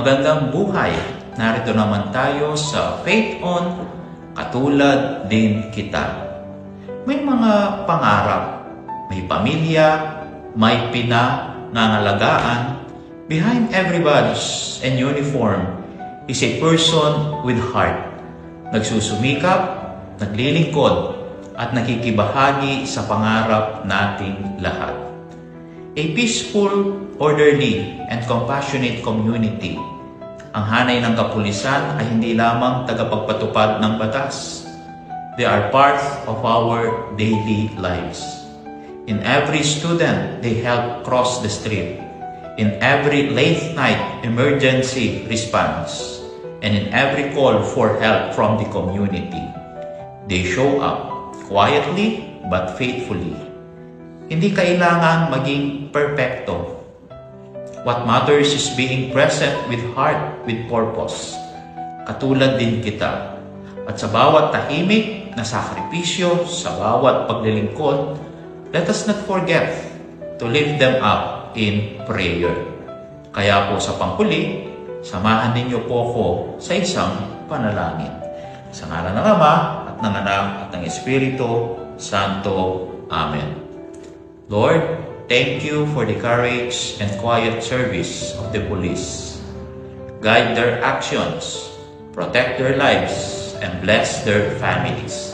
Magandang buhay! Narito naman tayo sa Faith On, Katulad Din Kita. May mga pangarap, may pamilya, may pinangangalagaan. Behind everybody's in uniform is a person with heart. Nagsusumikap, naglilingkod, at nakikibahagi sa pangarap nating lahat. A peaceful, orderly, and compassionate community. Ang hanay ng kapulisan ay hindi lamang tagapagpatupad ng batas. They are part of our daily lives. In every student, they help cross the street. In every late-night emergency response. And in every call for help from the community. They show up quietly but faithfully. Hindi kailangan maging perpekto. What matters is being present with heart, with purpose. Katulad din kita. At sa bawat tahimik na sakripisyo, sa bawat paglilingkod, let us not forget to lift them up in prayer. Kaya po sa panghuli, samahan ninyo po ako sa isang panalangin. Sa ngalan ng Ama, at ng Anak, at ng Espiritu Santo. Amen. Lord, thank you for the courage and quiet service of the police. Guide their actions, protect their lives, and bless their families.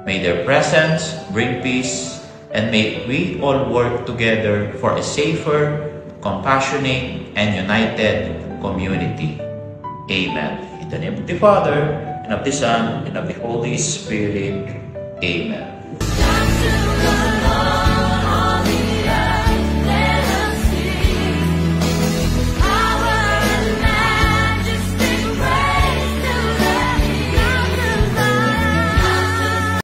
May their presence bring peace, and may we all work together for a safer, compassionate, and united community. Amen. In the name of the Father, and of the Son, and of the Holy Spirit. Amen.